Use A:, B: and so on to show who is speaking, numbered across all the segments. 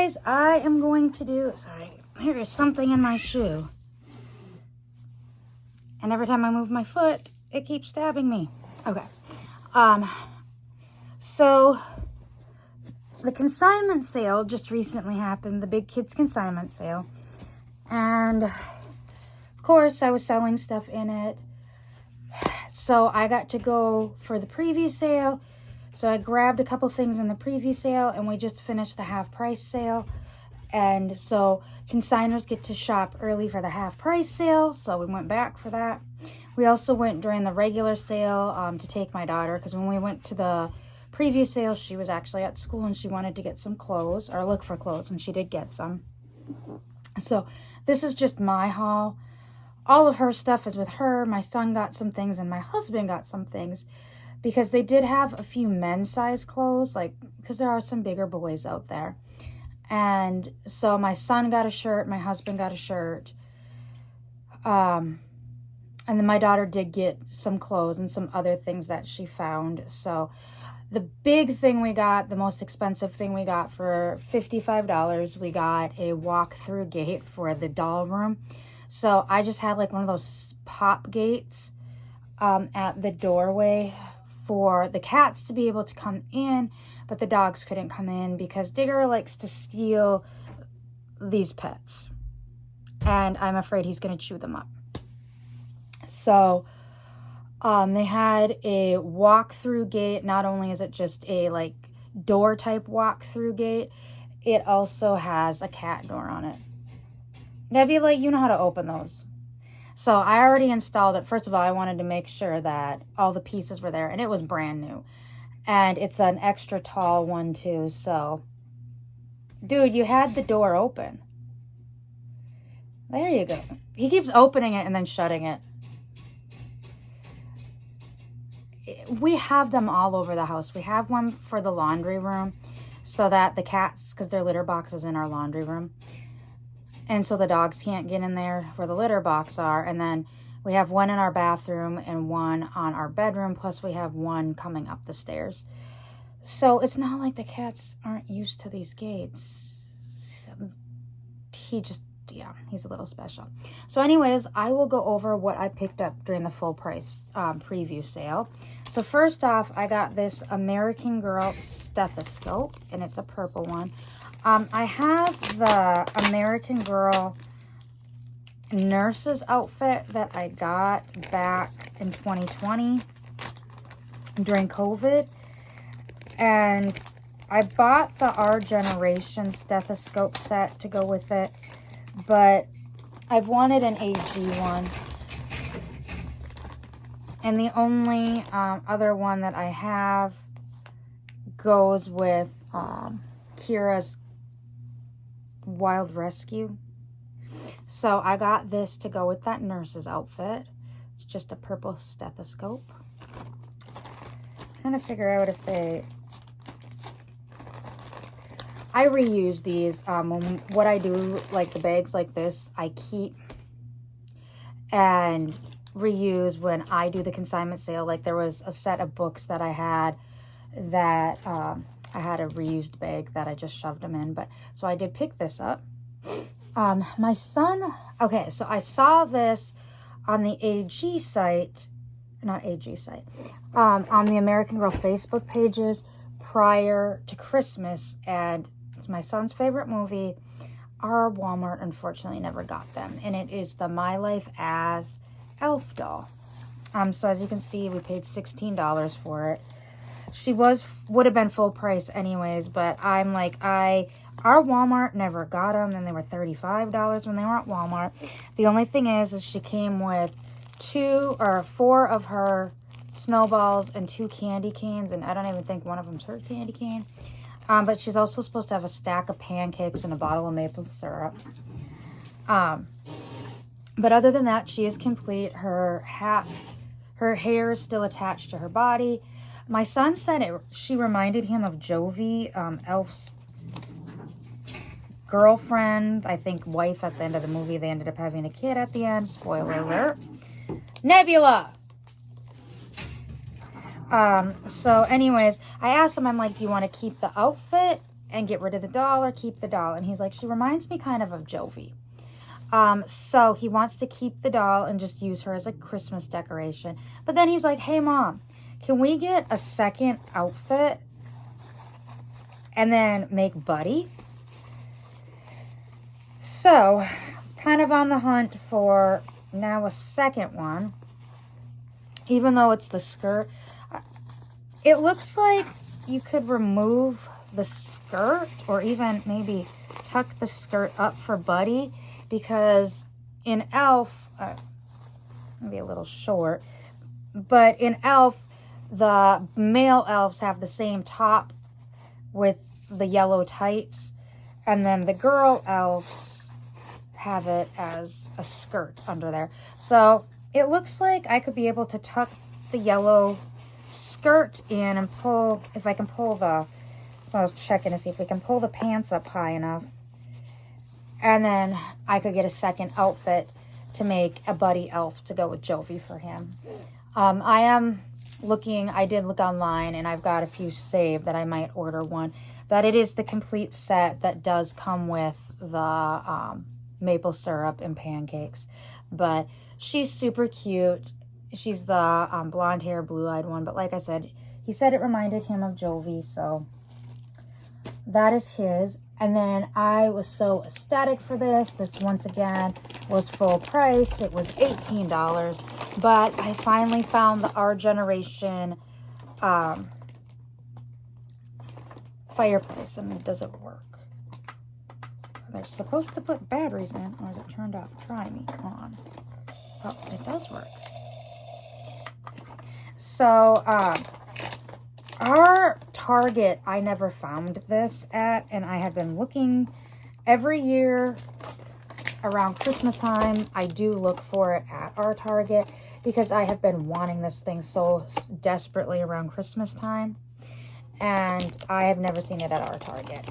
A: anyways, I am going to do, sorry, there is something in my shoe. And every time I move my foot, it keeps stabbing me. Okay. So the consignment sale just recently happened, the big kids consignment sale. And of course, I was selling stuff in it. So I got to go for the preview sale. So I grabbed a couple things in the preview sale, and we just finished the half price sale. And so consigners get to shop early for the half price sale. So we went back for that. We also went during the regular sale to take my daughter, because when we went to the preview sale, she was actually at school and she wanted to get some clothes or look for clothes, and she did get some. So this is just my haul. All of her stuff is with her. My son got some things and my husband got some things, because they did have a few men's size clothes, like, because there are some bigger boys out there. And so my son got a shirt, my husband got a shirt. And then my daughter did get some clothes and some other things that she found. So the big thing we got, the most expensive thing we got for $55, we got a walk-through gate for the doll room. So I just had like one of those pop gates at the doorway for the cats to be able to come in, but the dogs couldn't come in because Digger likes to steal these pets. And I'm afraid he's going to chew them up. So they had a walk-through gate. Not only is it just a like door type walk-through gate, it also has a cat door on it. That'd be like, you know how to open those. So I already installed it. First of all, I wanted to make sure that all the pieces were there, and it was brand new. And it's an extra tall one too. So, dude, you had the door open. There you go. He keeps opening it and then shutting it. We have them all over the house. We have one for the laundry room so that the cats, because their litter box is in our laundry room, and so the dogs can't get in there where the litter box are. And then we have one in our bathroom and one on our bedroom, plus we have one coming up the stairs. So it's not like the cats aren't used to these gates. He just, yeah, he's a little special. So anyways, I will go over what I picked up during the full price preview sale. So first off, I got this American Girl stethoscope, and it's a purple one. I have the American Girl nurse's outfit that I got back in 2020 during COVID. And I bought the Our Generation stethoscope set to go with it, but I've wanted an AG one. And the only other one that I have goes with Kira's Wild Rescue. So I got this to go with that nurse's outfit. It's just a purple stethoscope. I'm trying to figure out if I reuse these. What I do, like the bags like this, I keep and reuse when I do the consignment sale. Like there was a set of books that I had that I had a reused bag that I just shoved them in. But so I did pick this up. My son, okay, so I saw this on the AG site, not AG site, on the American Girl Facebook pages prior to Christmas, and it's my son's favorite movie. Our Walmart unfortunately never got them, and it is the My Life as Elf doll. So as you can see, we paid $16 for it. She would have been full price anyways, but I'm like, our Walmart never got them, and they were $35 when they were at Walmart. The only thing is she came with 2 or 4 of her snowballs and 2 candy canes, and I don't even think one of them's her candy cane. But she's also supposed to have a stack of pancakes and a bottle of maple syrup. But other than that, she is complete. Her hair is still attached to her body. My son said she reminded him of Jovi, Elf's girlfriend, I think wife at the end of the movie. They ended up having a kid at the end. Spoiler alert. Nebula! So anyways, I asked him, I'm like, do you want to keep the outfit and get rid of the doll or keep the doll. And he's like, she reminds me kind of Jovi. So he wants to keep the doll and just use her as a Christmas decoration. But then he's like, hey, Mom, can we get a second outfit and then make Buddy? So, kind of on the hunt for now a second one. Even though it's the skirt. It looks like you could remove the skirt or even maybe tuck the skirt up for Buddy. Because in Elf, maybe a little short, but in Elf, the male elves have the same top with the yellow tights, and then the girl elves have it as a skirt under there. So it looks like I could be able to tuck the yellow skirt in and pull, if I can pull the, so I was checking to see if we can pull the pants up high enough. And then I could get a second outfit to make a Buddy elf to go with Jovi for him. I am looking, I did look online and I've got a few saved that I might order one. That it is the complete set that does come with the maple syrup and pancakes. But she's super cute. She's the blonde hair, blue-eyed one. But like I said, he said it reminded him of Jovi. So that is his. And then I was so ecstatic for this. This, once again, was full price. It was $18. But I finally found the Our Generation fireplace. And does it work? They're supposed to put batteries in. Or is it turned off? Try me on. Oh, it does work. So, our Target, I never found this at, and I have been looking every year around Christmas time. I do look for it at our Target because I have been wanting this thing so desperately around Christmas time, and I have never seen it at our Target.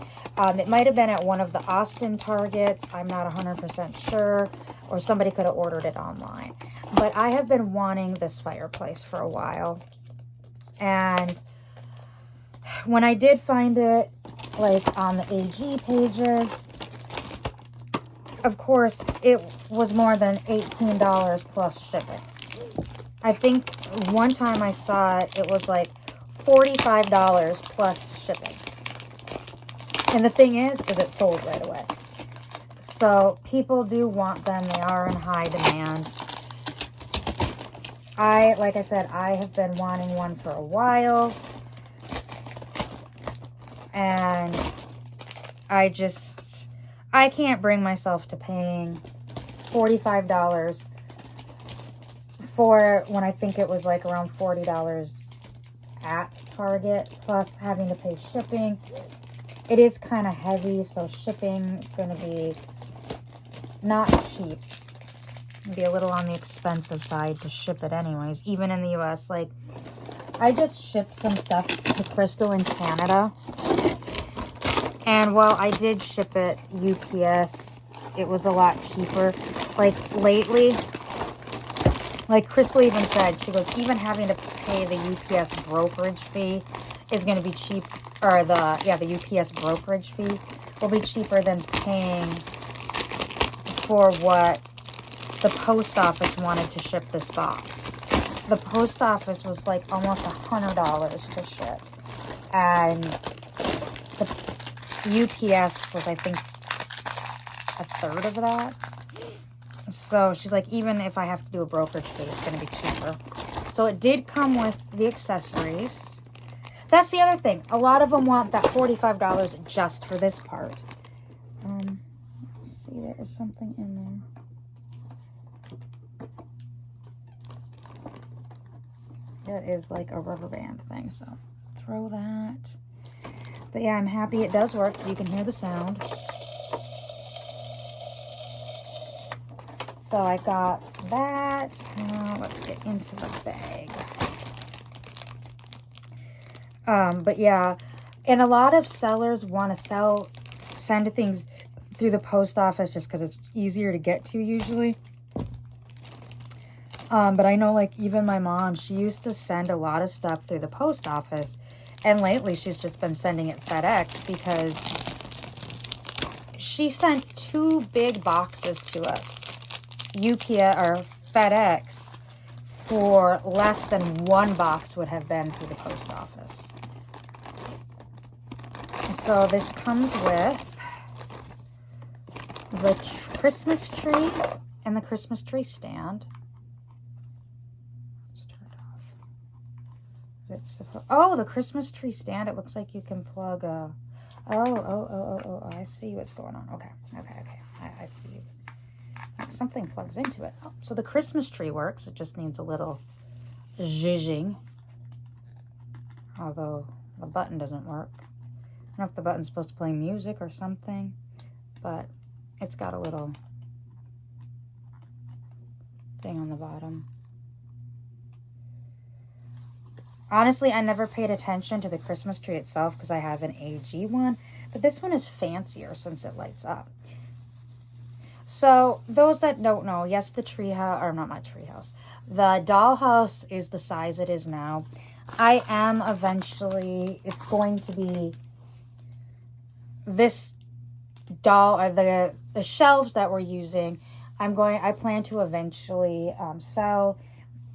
A: It might have been at one of the Austin Targets. I'm not 100% sure, or somebody could have ordered it online. But I have been wanting this fireplace for a while, and when I did find it, like on the AG pages, of course, it was more than $18 plus shipping. I think one time I saw it, it was like $45 plus shipping. And the thing is it sold right away. So people do want them. They are in high demand. Like I said, I have been wanting one for a while. And I can't bring myself to paying $45 for when I think it was like around $40 at Target, plus having to pay shipping. It is kind of heavy, so shipping is going to be not cheap. It'll be a little on the expensive side to ship it anyways, even in the US. Like, I just shipped some stuff to Crystal in Canada. And while I did ship it UPS, it was a lot cheaper. Like, lately, like Crystal even said, she goes, even having to pay the UPS brokerage fee is going to be cheap. Or the UPS brokerage fee will be cheaper than paying for what the post office wanted to ship this box. The post office was like almost $100 to ship. And the UPS was, I think, a third of that. So she's like, even if I have to do a brokerage fee, it's going to be cheaper. So it did come with the accessories. That's the other thing. A lot of them want that $45 just for this part. Let's see, there is something in there. It is like a rubber band thing, so throw that. But yeah, I'm happy it does work, so you can hear the sound. So I got that. Now let's get into the bag. But yeah, and a lot of sellers want to send things through the post office just because it's easier to get to usually. But I know, like, even my mom, she used to send a lot of stuff through the post office, And lately she's just been sending it FedEx because she sent 2 big boxes to us, UPS or FedEx, for less than 1 box would have been through the post office. So this comes with the Christmas tree and the Christmas tree stand. Let's turn it off. Oh, the Christmas tree stand. It looks like you can plug a... Oh, I see what's going on. Okay. I see. Something plugs into it. Oh, so the Christmas tree works. It just needs a little zhuzhing. Although the button doesn't work. I don't know if the button's supposed to play music or something, but it's got a little thing on the bottom. Honestly, I never paid attention to the Christmas tree itself because I have an AG one, but this one is fancier since it lights up. So, those that don't know, yes, the treehouse, or not my treehouse, the dollhouse is the size it is now. I am eventually, it's going to be this doll, the shelves that we're using, I plan to eventually sell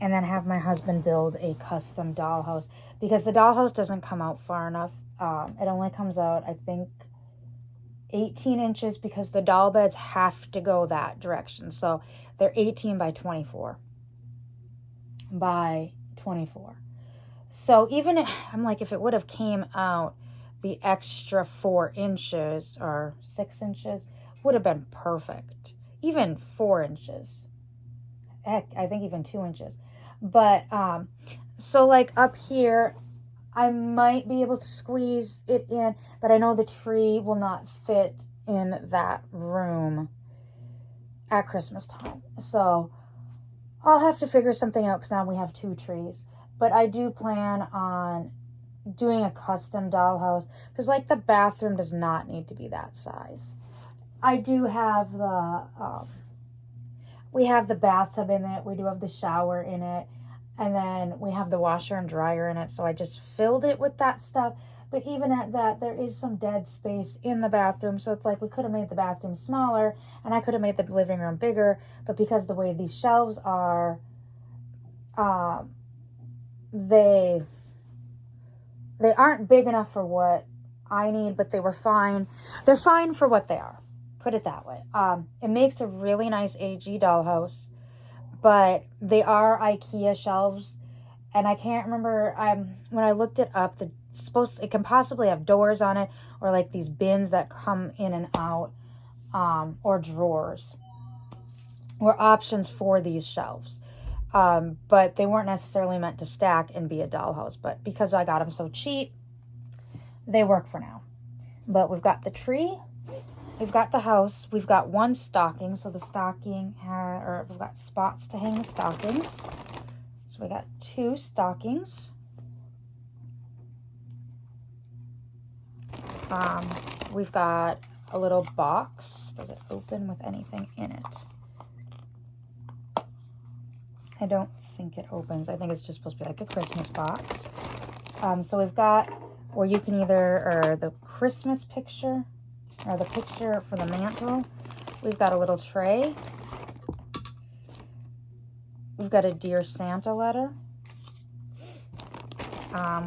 A: and then have my husband build a custom dollhouse because the dollhouse doesn't come out far enough. It only comes out, I think, 18 inches because the doll beds have to go that direction. So they're 18 by 24. So even if, I'm like, if it would have came out the extra 4 inches or 6 inches, would have been perfect. Even 4 inches. Heck, I think even 2 inches. But, so like up here, I might be able to squeeze it in, but I know the tree will not fit in that room at Christmas time. So I'll have to figure something out because now we have 2 trees. But I do plan on doing a custom dollhouse because like the bathroom does not need to be that size. I do have the, we have the bathtub in it. We do have the shower in it. And then we have the washer and dryer in it. So I just filled it with that stuff. But even at that, there is some dead space in the bathroom. So it's like we could have made the bathroom smaller. And I could have made the living room bigger. But because the way these shelves are, they aren't big enough for what I need. But they were fine. They're fine for what they are. Put it that way. It makes a really nice AG dollhouse. But they are IKEA shelves, and I can't remember, when I looked it up, it can possibly have doors on it, or like these bins that come in and out, or drawers, or options for these shelves. But they weren't necessarily meant to stack and be a dollhouse, but because I got them so cheap, they work for now. But we've got the tree. We've got the house. We've got 1 stocking. So the stocking, we've got spots to hang the stockings. So we got 2 stockings. We've got a little box. Does it open with anything in it? I don't think it opens. I think it's just supposed to be like a Christmas box. So we've got where you can or the Christmas picture, or the picture for the mantle. We've got a little tray. We've got a Dear Santa letter.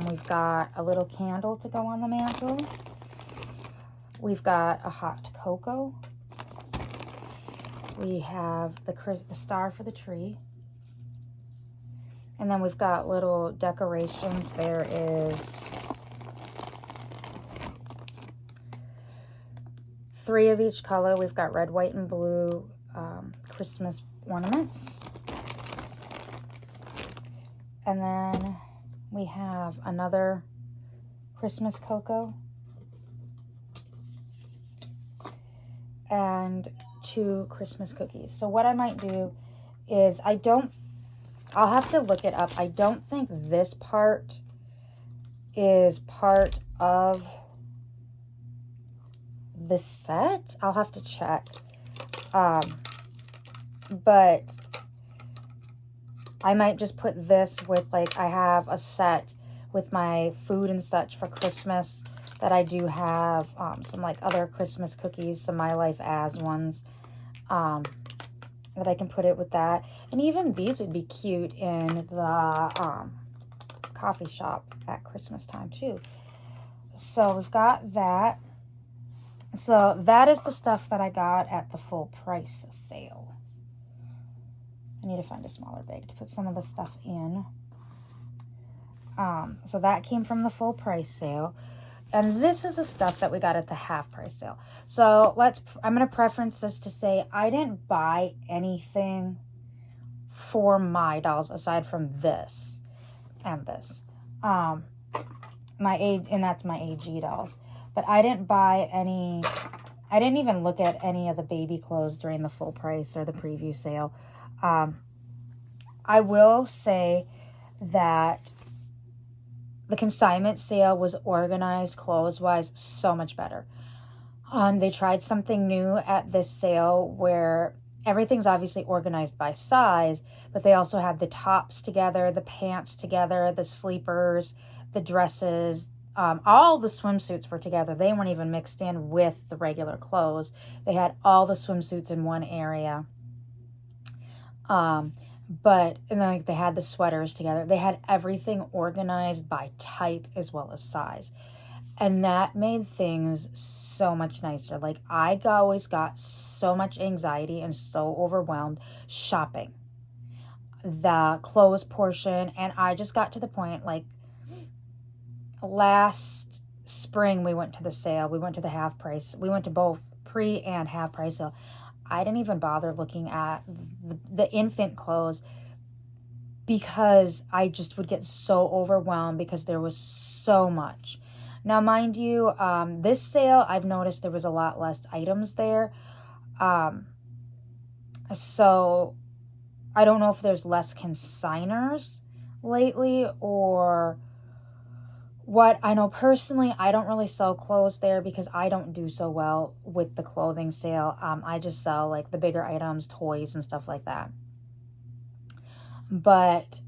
A: We've got a little candle to go on the mantle. We've got a hot cocoa. We have the star for the tree. And then we've got little decorations. There is 3 of each color. We've got red, white, and blue Christmas ornaments. And then we have another Christmas cocoa. And 2 Christmas cookies. So what I might do is I'll have to look it up. I don't think this part is part of the set. I'll have to check. But I might just put this with, like, I have a set with my food and such for Christmas, that I do have some like other Christmas cookies, some My Life As ones, that I can put it with that. And even these would be cute in the coffee shop at Christmas time too. So we've got that. So that is the stuff that I got at the full price sale. I need to find a smaller bag to put some of the stuff in. So that came from the full price sale. And this is the stuff that we got at the half price sale. So I'm going to preference this to say I didn't buy anything for my dolls aside from this and this. And that's my AG dolls. But I didn't buy any, I didn't even look at any of the baby clothes during the full price or the preview sale. I will say that the consignment sale was organized clothes-wise so much better. They tried something new at this sale where everything's obviously organized by size, but they also had the tops together, the pants together, the sleepers, the dresses, all the swimsuits were together. They weren't even mixed in with the regular clothes. They had all the swimsuits in one area. And then like, they had the sweaters together. They had everything organized by type as well as size. And that made things so much nicer. Like, I always got so much anxiety and so overwhelmed shopping the clothes portion. And I just got to the point, like, last spring we went to the sale. We went to the half price. We went to both pre and half price sale. I didn't even bother looking at the infant clothes because I just would get so overwhelmed because there was so much. Now, mind you, this sale, I've noticed there was a lot less items there. So I don't know if there's less consigners lately or what. I know personally, I don't really sell clothes there because I don't do so well with the clothing sale. I just sell like the bigger items, toys and stuff like that. But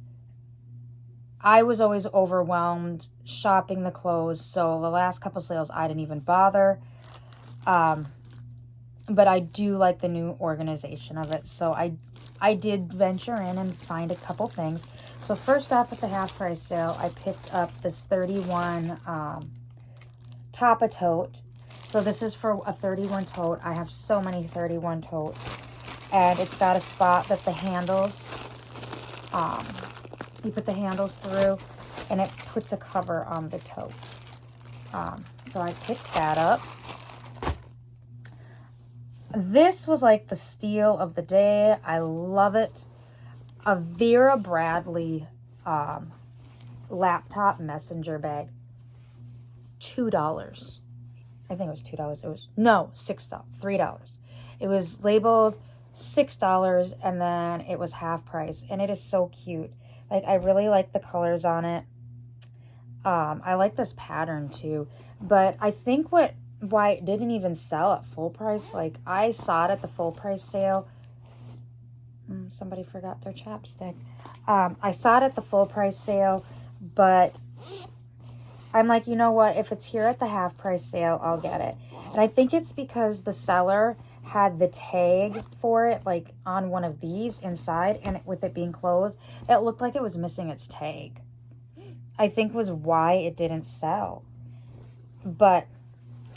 A: I was always overwhelmed shopping the clothes. So the last couple sales, I didn't even bother. But I do like the new organization of it. So I did venture in and find a couple things. So first off, at the half price sale, I picked up this 31 Tapa tote. So this is for a 31 tote. I have so many 31 totes. And it's got a spot that the handles, you put the handles through and it puts a cover on the tote. So I picked that up. This was like the steal of the day. I love it. A Vera Bradley laptop messenger bag. $2. I think it was $2. It was, no, $6. $3. It was labeled $6 and then it was half price. And it is so cute. Like, I really like the colors on it. I like this pattern too. But I think why it didn't even sell at full price, like I saw it at the full price sale. Somebody forgot their chapstick. I saw it at the full price sale, but I'm like, you know what? If it's here at the half price sale, I'll get it. And I think it's because the seller had the tag for it, like on one of these inside, and with it being closed, it looked like it was missing its tag. I think was why it didn't sell. But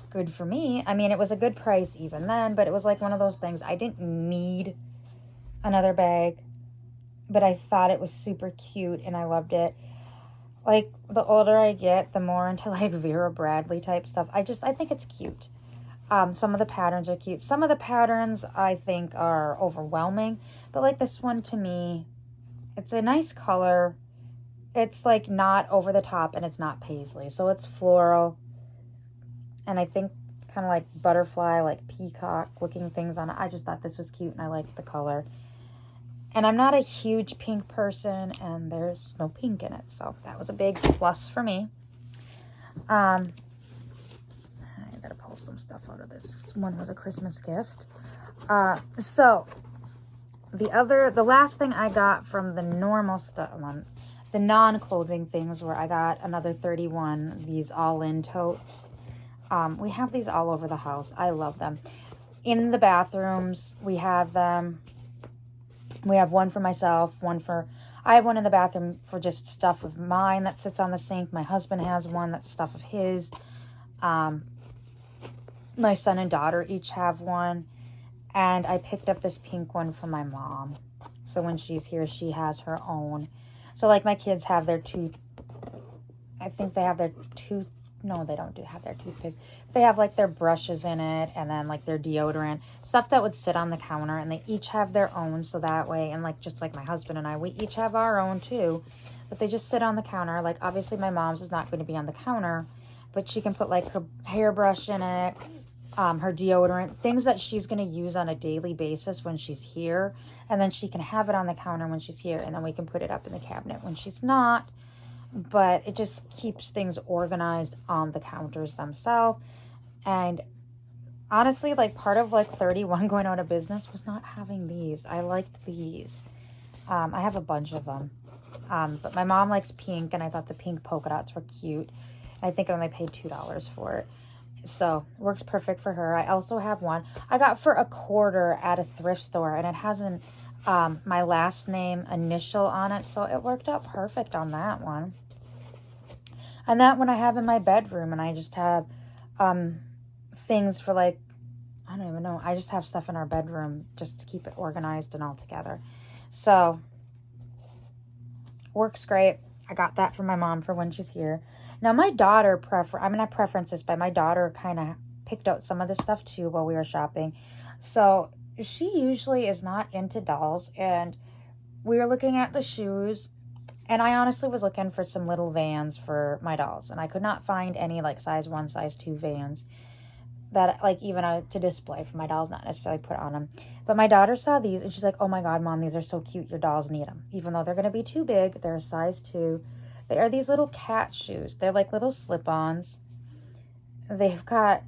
A: good for me. I mean, it was a good price even then, but it was like one of those things. I didn't need another bag, but I thought it was super cute and I loved it. Like, the older I get, the more into like Vera Bradley type stuff. I think it's cute. Some of the patterns are cute. Some of the patterns I think are overwhelming, but like this one, to me, it's a nice color. It's like not over the top and it's not paisley. So it's floral. And I think kind of like butterfly, like peacock looking things on it. I just thought this was cute and I liked the color. And I'm not a huge pink person and there's no pink in it. So that was a big plus for me. I gotta pull some stuff out of this. One was a Christmas gift. So the last thing I got from the normal stuff one, the non-clothing things where I got another 31, these all-in totes. We have these all over the house. I love them. In the bathrooms, we have them. We have one for myself, I have one in the bathroom for just stuff of mine that sits on the sink. My husband has one that's stuff of his. My son and daughter each have one. And I picked up this pink one for my mom. So when she's here, she has her own. So like my kids have their no, they don't have their toothpaste. They have like their brushes in it and then like their deodorant, stuff that would sit on the counter, and they each have their own. So that way, and like just like my husband and I, we each have our own too, but they just sit on the counter. Like obviously my mom's is not going to be on the counter, but she can put like her hairbrush in it, her deodorant, things that she's going to use on a daily basis when she's here, and then she can have it on the counter when she's here, and then we can put it up in the cabinet when she's not. But it just keeps things organized on the counters themselves. And honestly, like part of like 31 going out of business was not having these. I liked these. I have a bunch of them. But my mom likes pink, and I thought the pink polka dots were cute. I think I only paid $2 for it. So works perfect for her. I also have one I got for $1 at a thrift store, and it has my last name initial on it, so it worked out perfect on that one. And that one I have in my bedroom, and I just have things for like, I don't even know, I just have stuff in our bedroom just to keep it organized and all together. So works great. I got that for my mom for when she's here. Now my daughter I'm gonna preference this, but my daughter kind of picked out some of this stuff too while we were shopping. So she usually is not into dolls, and we were looking at the shoes, and I honestly was looking for some little Vans for my dolls, and I could not find any like size 1, size 2 Vans that like even to display for my dolls, not necessarily put on them. But my daughter saw these, and she's like, oh my God, Mom, these are so cute. Your dolls need them. Even though they're going to be too big, they're a size 2. They are these little cat shoes. They're like little slip-ons. They've got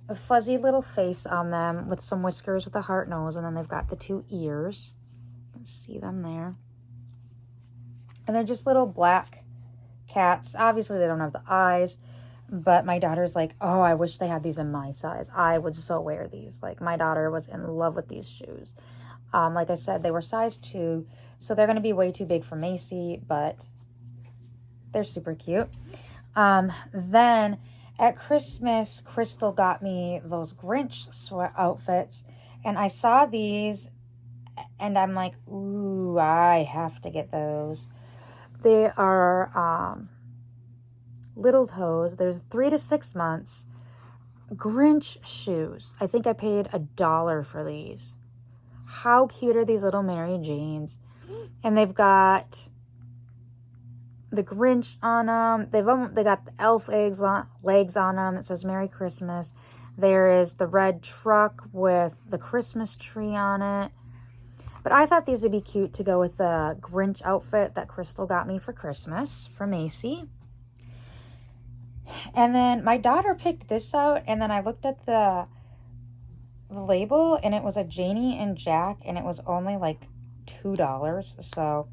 A: a fuzzy little face on them with some whiskers with a heart nose, and then they've got the 2 ears. Let's see them there. And they're just little black cats. Obviously, they don't have the eyes, but my daughter's like, oh, I wish they had these in my size. I would so wear these. Like, my daughter was in love with these shoes. Like I said, they were size 2, so they're going to be way too big for Macy, but they're super cute. Then at Christmas, Crystal got me those Grinch sweat outfits, and I saw these, and I'm like, ooh, I have to get those. They are little toes. There's 3 to 6 months. Grinch shoes. I think I paid $1 for these. How cute are these little Mary Janes? And they've got the Grinch on them. They got the elf legs on them. It says Merry Christmas. There is the red truck with the Christmas tree on it. But I thought these would be cute to go with the Grinch outfit that Crystal got me for Christmas from Macy. And then my daughter picked this out, and then I looked at the label, and it was a Janie and Jack, and it was only like $2. So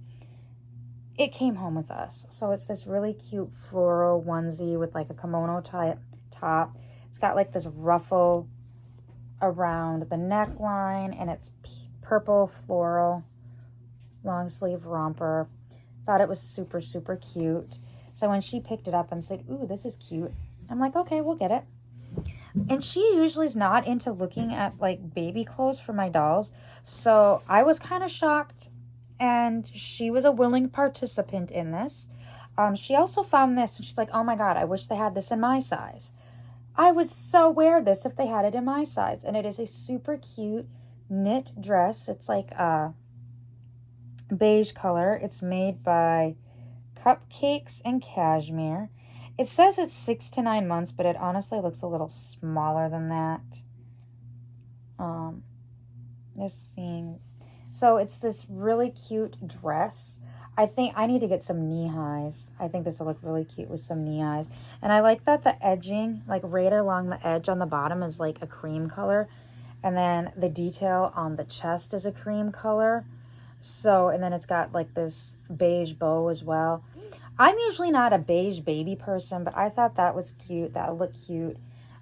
A: it came home with us. So it's this really cute floral onesie with like a kimono type top. It's got like this ruffle around the neckline, and it's purple floral long sleeve romper. Thought it was super, super cute. So when she picked it up and said, ooh, this is cute, I'm like, okay, we'll get it. And she usually is not into looking at like baby clothes for my dolls. So I was kind of shocked, and she was a willing participant in this. She also found this, and she's like, oh my God, I wish they had this in my size. I would so wear this if they had it in my size. And it is a super cute knit dress. It's like a beige color. It's made by Cupcakes and Cashmere. It says it's 6 to 9 months, but it honestly looks a little smaller than that. Just seeing. So it's this really cute dress. I think I need to get some knee highs. I think this will look really cute with some knee highs. And I like that the edging, like right along the edge on the bottom, is like a cream color. And then the detail on the chest is a cream color. So, and then it's got like this beige bow as well. I'm usually not a beige baby person, but I thought that was cute. That would look cute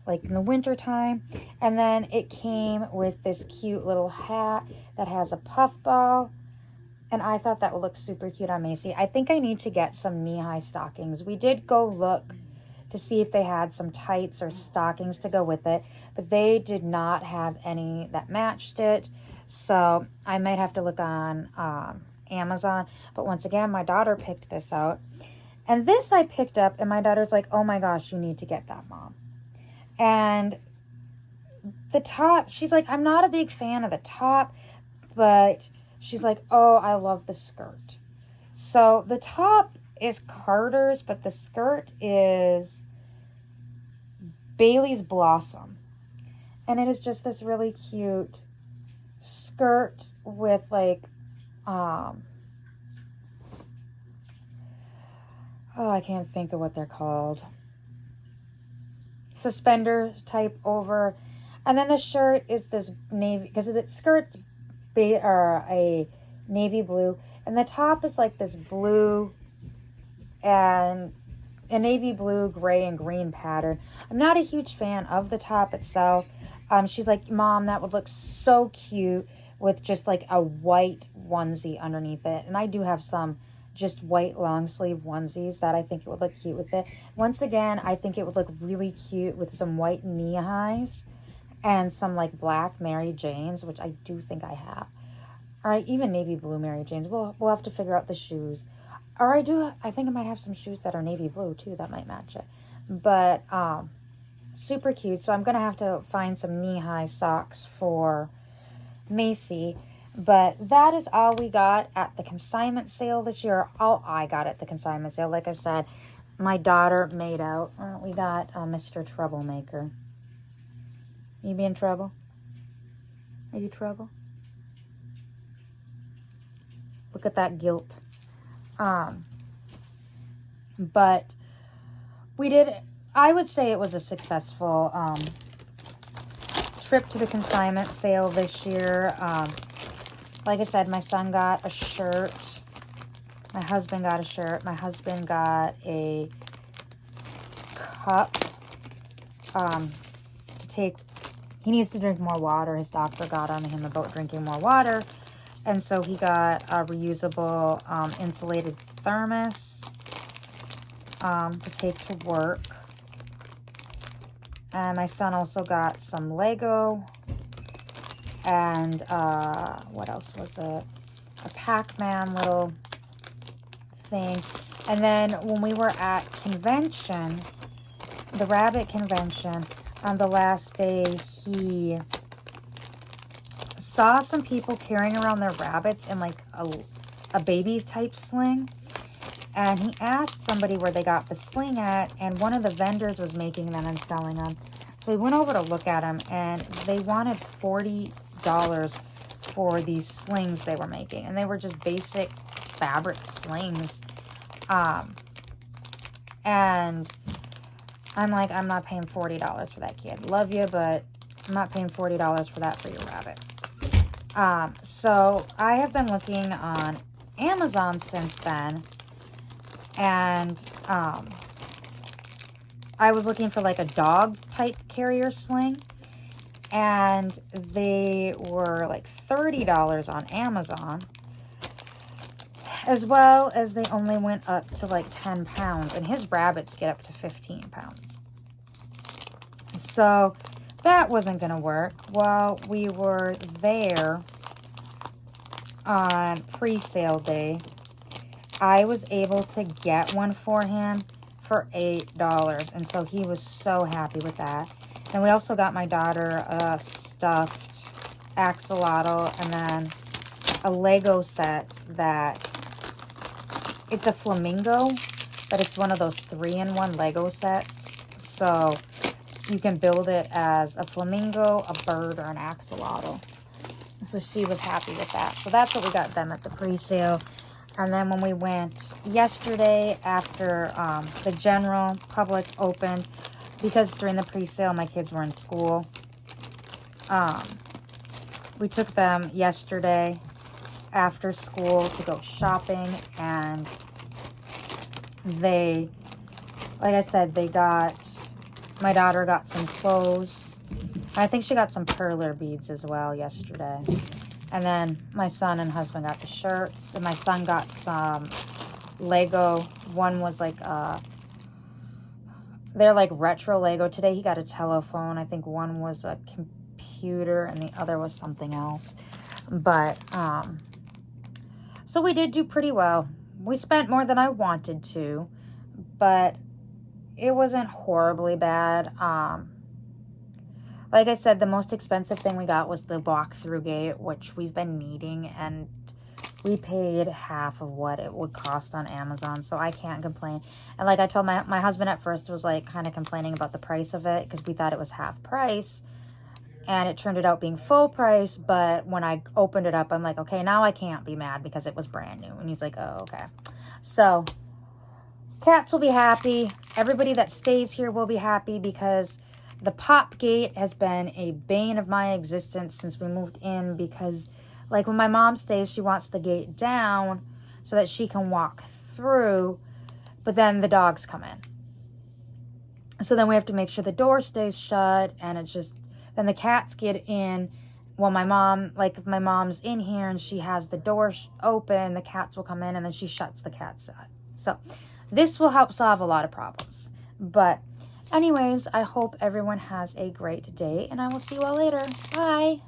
A: like in the winter time. And then it came with this cute little hat that has a puffball. And I thought that would look super cute on Macy. I think I need to get some knee-high stockings. We did go look to see if they had some tights or stockings to go with it, but they did not have any that matched it. So I might have to look on Amazon. But once again, my daughter picked this out. And this I picked up, and my daughter's like, oh my gosh, you need to get that, Mom. And the top, she's like, I'm not a big fan of the top, but she's like, oh, I love the skirt. So the top is Carter's, but the skirt is Bailey's Blossom. And it is just this really cute skirt with like, oh, I can't think of what they're called. Suspender type over. And then the shirt is this navy, because the skirt's a navy blue. And the top is like this blue and a navy blue, gray, and green pattern. I'm not a huge fan of the top itself. She's like, Mom, that would look so cute with just like a white onesie underneath it. And I do have some just white long sleeve onesies that I think it would look cute with it. Once again, I think it would look really cute with some white knee highs and some like black Mary Janes, which I do think I have. All right, even navy blue Mary Janes. We'll have to figure out the shoes. Or I think I might have some shoes that are navy blue too that might match it. But super cute. So I'm gonna have to find some knee-high socks for Macy. But that is all we got at the consignment sale this year. All I got at the consignment sale. Like I said, my daughter made out. We got Mr. Troublemaker. You be in trouble? Are you trouble? Look at that guilt. But we did, I would say it was a successful trip to the consignment sale this year. Like I said, my son got a shirt. My husband got a shirt. My husband got a cup to take. He needs to drink more water. His doctor got on him about drinking more water. And so he got a reusable insulated thermos to take to work. And my son also got some Lego. And what else was it? A Pac-Man little thing. And then when we were at convention, the rabbit convention, on the last day, he saw some people carrying around their rabbits in like a baby type sling. And he asked somebody where they got the sling at, and one of the vendors was making them and selling them. So we went over to look at them, and they wanted $40 for these slings they were making. And they were just basic fabric slings. And I'm like, I'm not paying $40 for that, kid. Love you, but I'm not paying $40 for that for your rabbit. So I have been looking on Amazon since then. And I was looking for like a dog type carrier sling. And they were like $30 on Amazon. As well as they only went up to like 10 pounds. And his rabbits get up to 15 pounds. So that wasn't going to work. While we were there on pre-sale day, I was able to get one for him for $8. And so he was so happy with that. And we also got my daughter a stuffed axolotl and then a Lego set that it's a flamingo, but it's one of those 3-in-1 Lego sets. So you can build it as a flamingo, a bird, or an axolotl. So she was happy with that. So that's what we got them at the pre-sale. And then when we went yesterday after the general public opened, because during the pre-sale my kids were in school, we took them yesterday after school to go shopping, and they, like I said, my daughter got some clothes. I think she got some perler beads as well yesterday. And then my son and husband got the shirts, and my son got some Lego. One was like, they're like retro Lego. Today he got a telephone. I think one was a computer and the other was something else. But, so we did do pretty well. We spent more than I wanted to, but it wasn't horribly bad. Like I said, the most expensive thing we got was the walk-through gate, which we've been needing, and we paid half of what it would cost on Amazon, so I can't complain. And like I told my husband at first was like kind of complaining about the price of it because we thought it was half price, and it turned out being full price. But when I opened it up, I'm like, okay, now I can't be mad because it was brand new. And he's like, oh, okay. So cats will be happy. Everybody that stays here will be happy because the pop gate has been a bane of my existence since we moved in, because like when my mom stays, she wants the gate down so that she can walk through, but then the dogs come in. So then we have to make sure the door stays shut, and it's just, then the cats get in. Well, my mom, like if my mom's in here and she has the door open, the cats will come in, and then she shuts the cats out. So this will help solve a lot of problems. But anyways, I hope everyone has a great day, and I will see you all later. Bye.